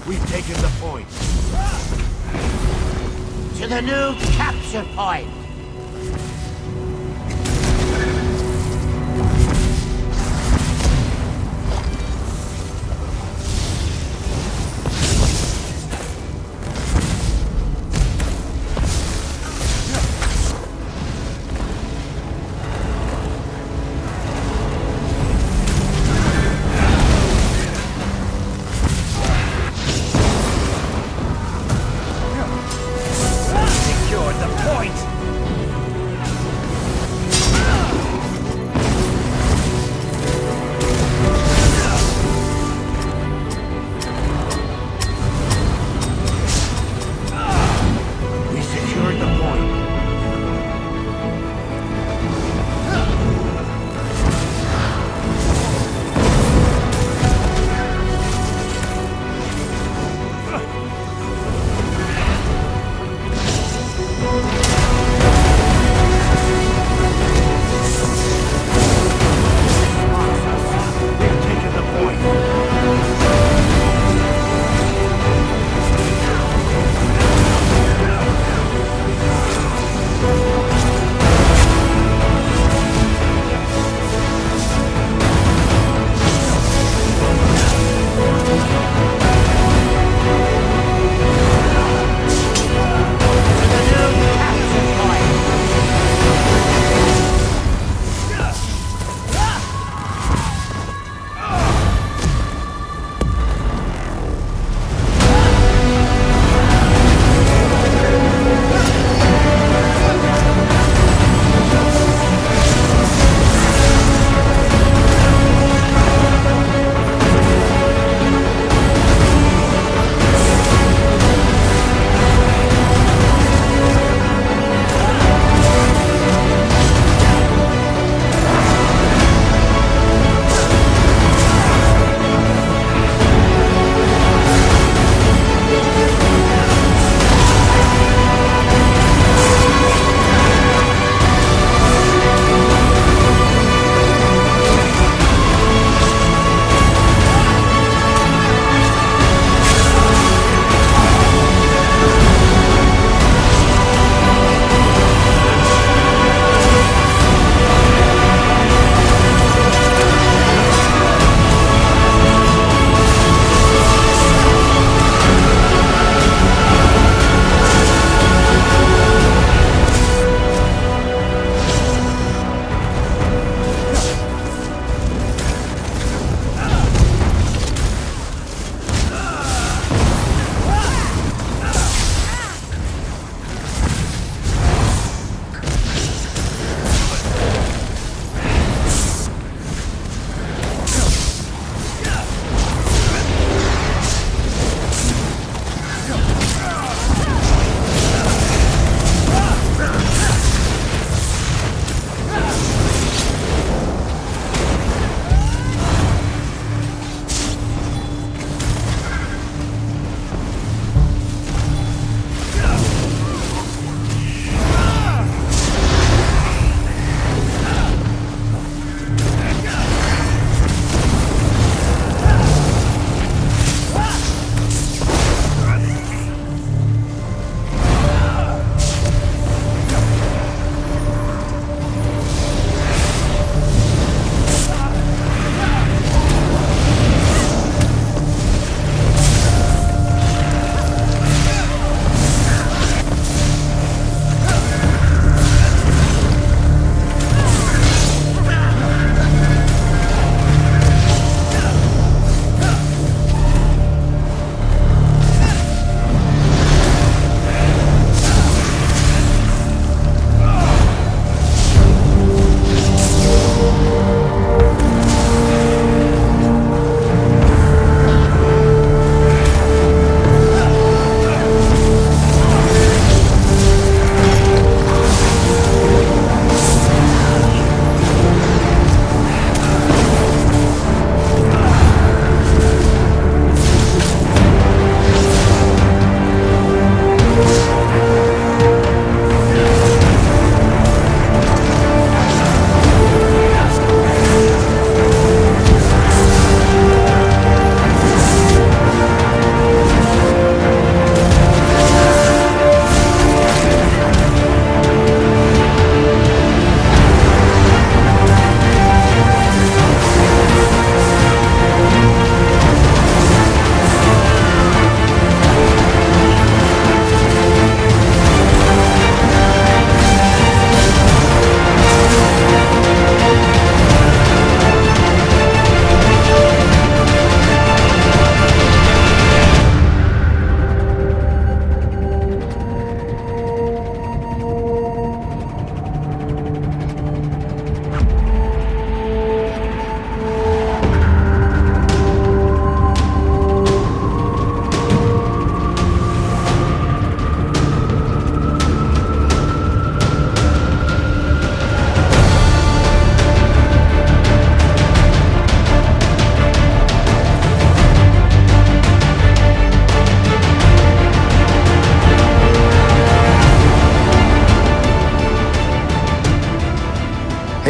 We've taken the point. To the new capture point! Secured the point!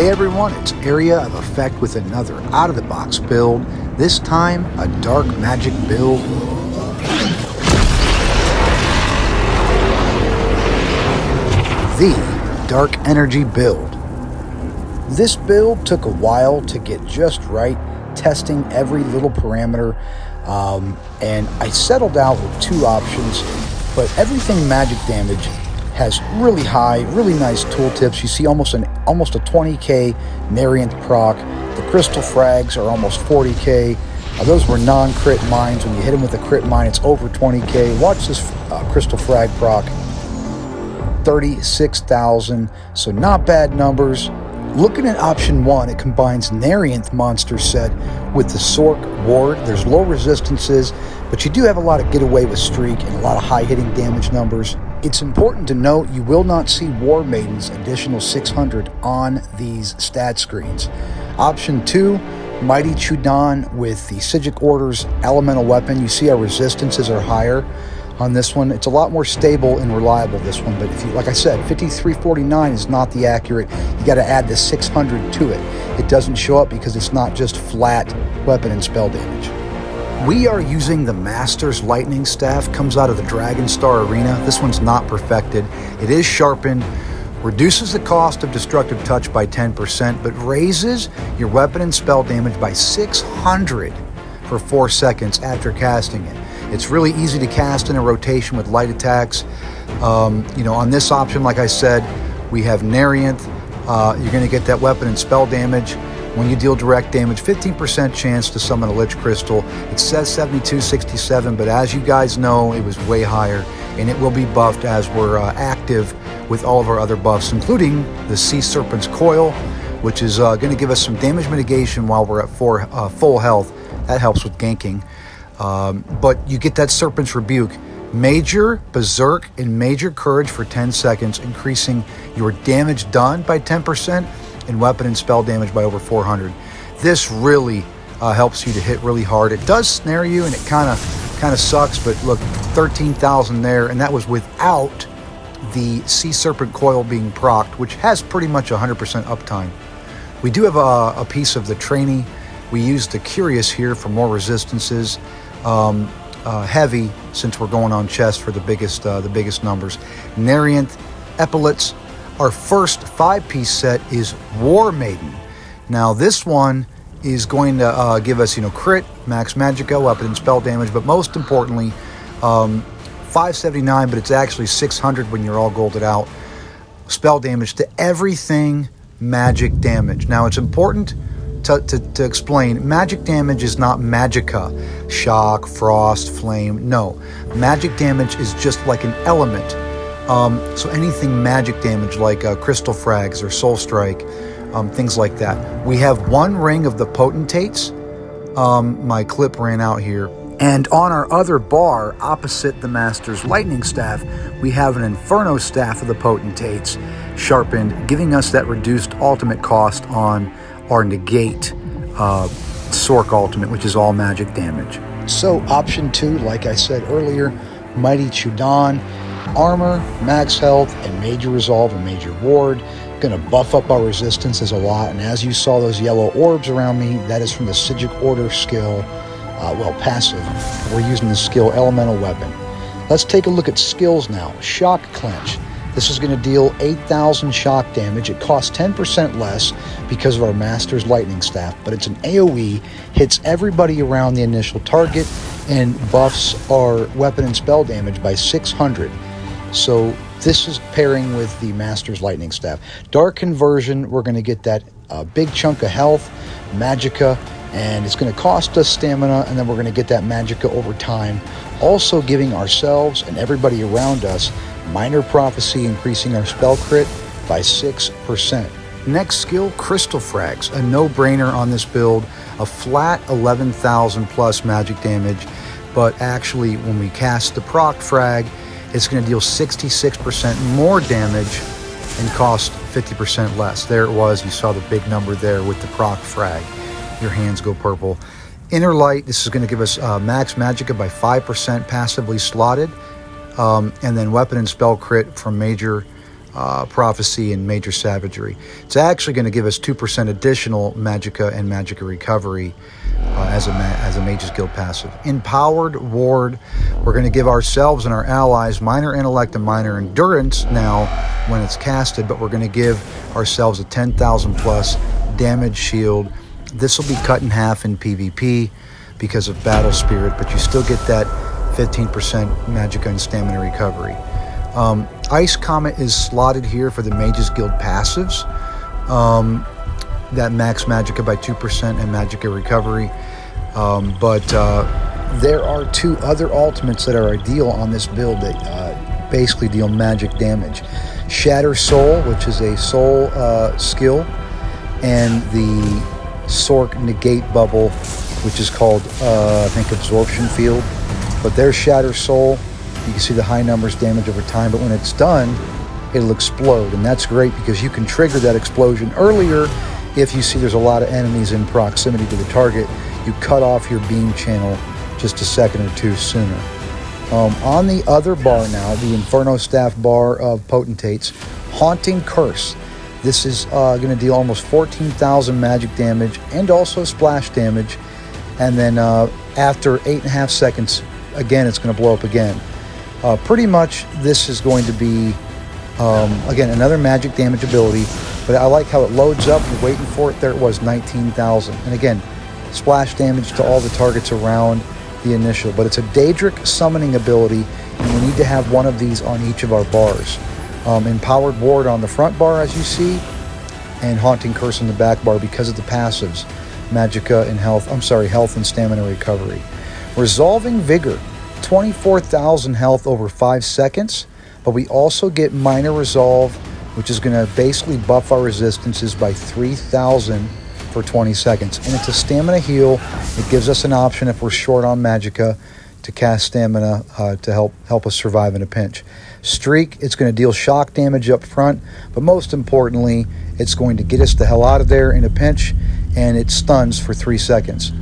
Hey everyone, it's Area of Effect with another out-of-the-box build, this time a dark magic build. The Dark Energy build. This build took a while to get just right, testing every little parameter, and I settled out with two options, but everything magic damage has really high, really nice tooltips. You see almost a 20k Narianth proc. The crystal frags are almost 40k. Those were non-crit mines. When you hit them with a crit mine, it's over 20k. Watch this crystal frag proc, 36,000. So not bad numbers. Looking at option one, it combines Narianth monster set with the Sorc ward. There's low resistances, but you do have a lot of get away with streak and a lot of high hitting damage numbers. It's important to note you will not see War Maiden's additional 600 on these stat screens. Option 2, Mighty Chudan with the Psijic Order's elemental weapon. You see our resistances are higher on this one. It's a lot more stable and reliable, this one, but if you, like I said, 5349 is not the accurate. You got to add the 600 to it. It doesn't show up because it's not just flat weapon and spell damage. We are using the Master's Lightning Staff, comes out of the Dragon Star Arena. This one's not perfected. It is sharpened, reduces the cost of destructive touch by 10%, but raises your weapon and spell damage by 600 for 4 seconds after casting it. It's really easy to cast in a rotation with light attacks. On this option, like I said, we have Narianth. You're going to get that weapon and spell damage. When you deal direct damage, 15% chance to summon a Lich Crystal. It says 7267, but as you guys know, it was way higher, and it will be buffed as we're active with all of our other buffs, including the Sea Serpent's Coil, which is going to give us some damage mitigation while we're at full health. That helps with ganking. But you get that Serpent's Rebuke. Major Berserk and Major Courage for 10 seconds, increasing your damage done by 10%. And weapon and spell damage by over 400. This really helps you to hit really hard. It does snare you, and it kind of sucks. But look, 13,000 there, and that was without the Sea Serpent Coil being procced, which has pretty much 100% uptime. We do have a piece of the trainee. We used the Curious here for more resistances. Heavy, since we're going on chest for the biggest numbers. Narianth epaulets. Our first 5-piece set is War Maiden. Now this one is going to give us, crit, max magicka, weapon and spell damage, but most importantly, 579, but it's actually 600 when you're all golded out. Spell damage to everything magic damage. Now it's important to explain, magic damage is not magicka, shock, frost, flame. No, magic damage is just like an element. So anything magic damage like crystal frags or soul strike, things like that. We have one ring of the Potentates. My clip ran out here. And on our other bar, opposite the Master's Lightning Staff, we have an Inferno Staff of the Potentates, sharpened, giving us that reduced ultimate cost on our Negate Sorc ultimate, which is all magic damage. So option 2, like I said earlier, Mighty Chudan. Armor, max health, and major resolve and major ward. Going to buff up our resistances a lot, and as you saw those yellow orbs around me, that is from the Psijic Order skill, passive. We're using the skill Elemental Weapon. Let's take a look at skills now. Shock Clench. This is going to deal 8,000 shock damage. It costs 10% less because of our Master's Lightning Staff, but it's an AoE, hits everybody around the initial target, and buffs our weapon and spell damage by 600. So this is pairing with the Master's Lightning Staff. Dark Conversion, we're going to get that big chunk of health, magicka, and it's going to cost us stamina, and then we're going to get that magicka over time. Also giving ourselves and everybody around us Minor Prophecy, increasing our spell crit by 6%. Next skill, Crystal Frags. A no-brainer on this build. A flat 11,000 plus magic damage, but actually when we cast the proc frag, it's going to deal 66% more damage and cost 50% less. There it was. You saw the big number there with the proc frag. Your hands go purple. Inner Light, this is going to give us max magicka by 5% passively slotted. And then weapon and spell crit from major prophecy and major savagery. It's actually going to give us 2% additional magicka and magicka recovery as a Mage's Guild passive. Empowered Ward, we're going to give ourselves and our allies minor intellect and minor endurance now when it's casted, but we're going to give ourselves a 10,000 plus damage shield. This will be cut in half in PvP because of Battle Spirit, but you still get that 15% magicka and stamina recovery. Ice Comet is slotted here for the Mage's Guild passives. That max magicka by 2% and magicka recovery. But there are two other ultimates that are ideal on this build that basically deal magic damage. Shatter Soul, which is a soul skill, and the Sorc Negate Bubble, which is called, I think, Absorption Field. But there's Shatter Soul. You can see the high numbers damage over time, but when it's done, it'll explode. And that's great because you can trigger that explosion earlier if you see there's a lot of enemies in proximity to the target. You cut off your beam channel just a second or two sooner. On the other bar now, the Inferno Staff bar of Potentates, Haunting Curse. This is going to deal almost 14,000 magic damage and also splash damage. And then after 8.5 seconds, again, it's going to blow up again. Pretty much this is going to be, again, another magic damage ability, but I like how it loads up. You're waiting for it. There it was, 19,000. And again, splash damage to all the targets around the initial. But it's a Daedric summoning ability, and we need to have one of these on each of our bars. Empowered Ward on the front bar, as you see, and Haunting Curse on the back bar because of the passives. Magicka and health and stamina recovery. Resolving Vigor, 24,000 health over 5 seconds, but we also get minor resolve, which is going to basically buff our resistances by 3,000 for 20 seconds. And it's a stamina heal. It gives us an option if we're short on magicka to cast stamina to help us survive in a pinch. Streak, it's going to deal shock damage up front, but most importantly, it's going to get us the hell out of there in a pinch, and it stuns for 3 seconds.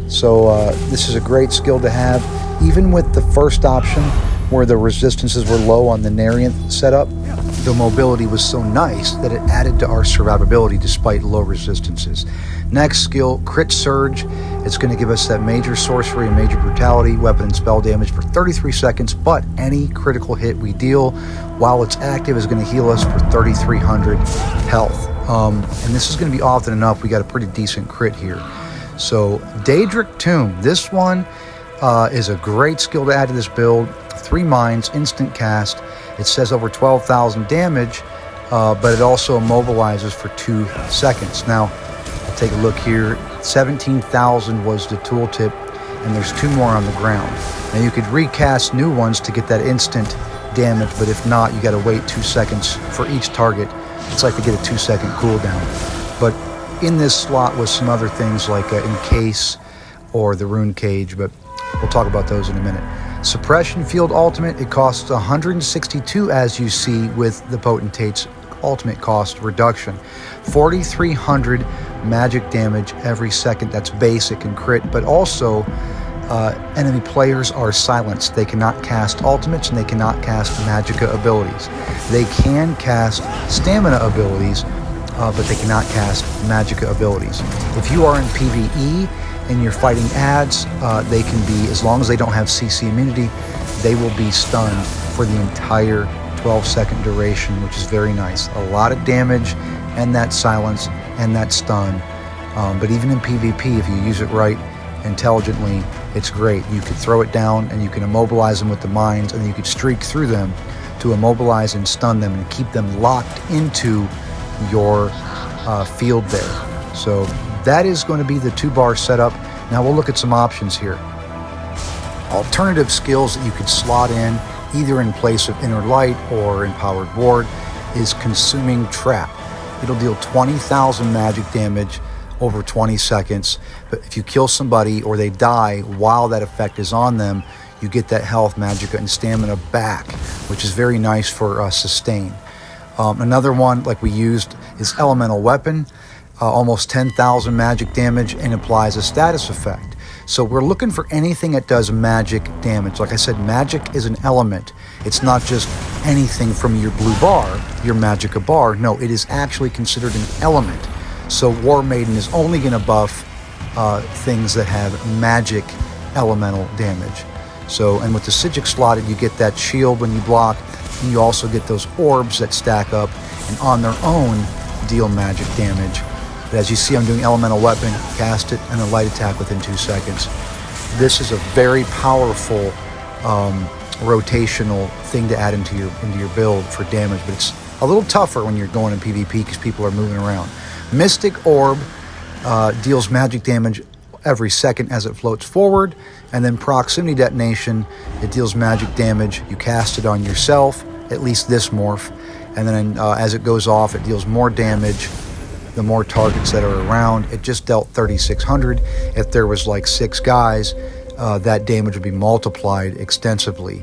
So this is a great skill to have. Even with the first option, where the resistances were low on the Narianth setup, the mobility was so nice that it added to our survivability despite low resistances. Next skill, Crit Surge. It's going to give us that major sorcery and major brutality, weapon and spell damage for 33 seconds, but any critical hit we deal while it's active is going to heal us for 3,300 health. And this is going to be often enough. We got a pretty decent crit here. So Daedric Tomb, this one is a great skill to add to this build. 3 mines, instant cast. It says over 12,000 damage, but it also immobilizes for 2 seconds. Now, I'll take a look here. 17,000 was the tooltip, and there's 2 more on the ground. Now, you could recast new ones to get that instant damage, but if not, you got to wait 2 seconds for each target. It's like to get a 2-second cooldown. But in this slot was some other things like Encase or the Rune Cage, but we'll talk about those in a minute. Suppression Field Ultimate, it costs 162, as you see with the Potentates ultimate cost reduction. 4,300 magic damage every second. That's basic and crit, but also enemy players are silenced. They cannot cast ultimates and they cannot cast magicka abilities. They can cast stamina abilities, but they cannot cast magicka abilities. If you are in PvE and you're fighting ads, they can be, as long as they don't have CC immunity, they will be stunned for the entire 12-second duration, which is very nice. A lot of damage and that silence and that stun. But even in PvP, if you use it right, intelligently, it's great. You could throw it down and you can immobilize them with the mines, and then you could streak through them to immobilize and stun them and keep them locked into your field there. So that is going to be the 2-bar setup. Now we'll look at some options here. Alternative skills that you could slot in, either in place of Inner Light or Empowered Ward, is Consuming Trap. It'll deal 20,000 magic damage over 20 seconds. But if you kill somebody or they die while that effect is on them, you get that health, magicka, and stamina back, which is very nice for sustain. Another one like we used is Elemental Weapon. Almost 10,000 magic damage and applies a status effect. So we're looking for anything that does magic damage. Like I said, magic is an element. It's not just anything from your blue bar, your magicka bar. No, it is actually considered an element. So War Maiden is only going to buff things that have magic elemental damage. So, and with the Psijic slotted, you get that shield when you block, and you also get those orbs that stack up and on their own deal magic damage. But as you see, I'm doing elemental weapon, cast it, and a light attack within 2 seconds. This is a very powerful rotational thing to add into your build for damage, but it's a little tougher when you're going in PvP because people are moving around. Mystic Orb deals magic damage every second as it floats forward, and then Proximity Detonation, it deals magic damage. You cast it on yourself, at least this morph, and then as it goes off, it deals more damage the more targets that are around. It just dealt 3,600. If there was like 6 guys, that damage would be multiplied extensively.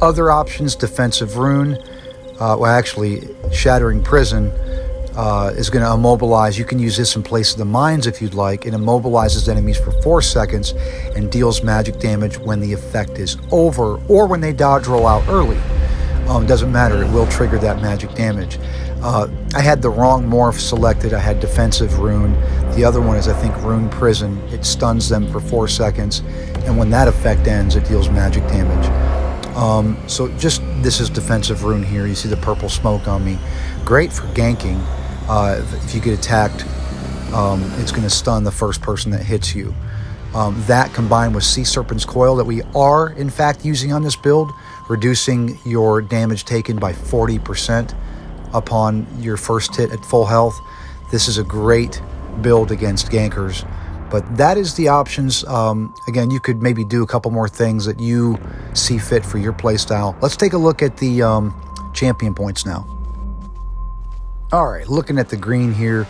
Other options, Defensive Rune, well actually Shattering Prison is going to immobilize. You can use this in place of the mines if you'd like. It immobilizes enemies for 4 seconds and deals magic damage when the effect is over or when they dodge roll out early. Doesn't matter, it will trigger that magic damage. I had the wrong morph selected. I had Defensive Rune. The other one is, I think, Rune Prison. It stuns them for 4 seconds, and when that effect ends, it deals magic damage. So just, this is Defensive Rune here. You see the purple smoke on me. Great for ganking. If you get attacked, it's going to stun the first person that hits you. That combined with Sea Serpent's Coil that we are, in fact, using on this build, reducing your damage taken by 40% upon your first hit at full health. This is a great build against gankers, but that is the options. Again, you could maybe do a couple more things that you see fit for your playstyle. Let's take a look at the champion points now. All right, looking at the green here,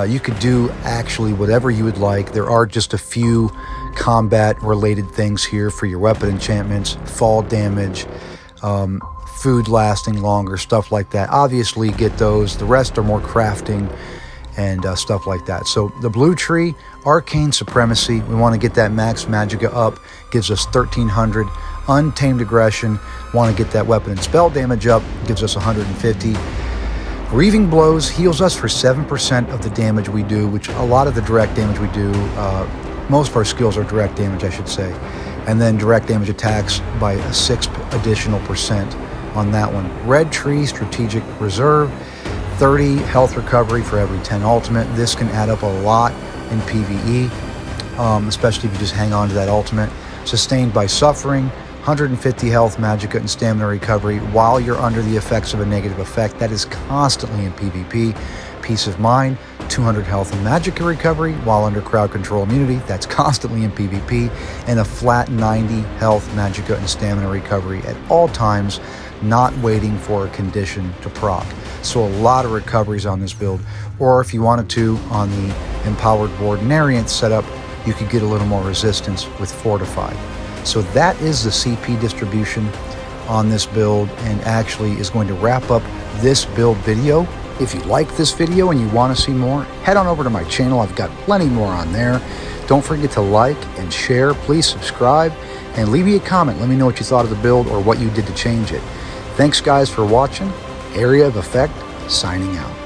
you could do actually whatever you would like. There are just a few combat related things here for your weapon enchantments, fall damage, food lasting longer, stuff like that. Obviously get those. The rest are more crafting and stuff like that. So the blue tree, Arcane Supremacy, we want to get that max magicka up, gives us 1300. Untamed Aggression, want to get that weapon and spell damage up, gives us 150. Grieving Blows heals us for 7% of the damage we do, which a lot of the direct damage we do, most of our skills are direct damage, I should say. And then direct damage attacks by 6 additional percent on that one. Red Tree, Strategic Reserve, 30 health recovery for every 10 ultimate. This can add up a lot in PvE, especially if you just hang on to that ultimate. Sustained by Suffering, 150 health, magicka, and stamina recovery while you're under the effects of a negative effect. That is constantly in PvP. Peace of Mind, 200 health and magicka recovery while under crowd control immunity. That's constantly in PvP. And a flat 90 health, magicka, and stamina recovery at all times, not waiting for a condition to proc. So a lot of recoveries on this build. Or if you wanted to, on the Empowered Wardenarian setup, you could get a little more resistance with Fortified. So that is the CP distribution on this build, and actually is going to wrap up this build video. If you like this video and you want to see more, head on over to my channel. I've got plenty more on there. Don't forget to like and share. Please subscribe and leave me a comment. Let me know what you thought of the build or what you did to change it. Thanks guys for watching. Area of Effect signing out.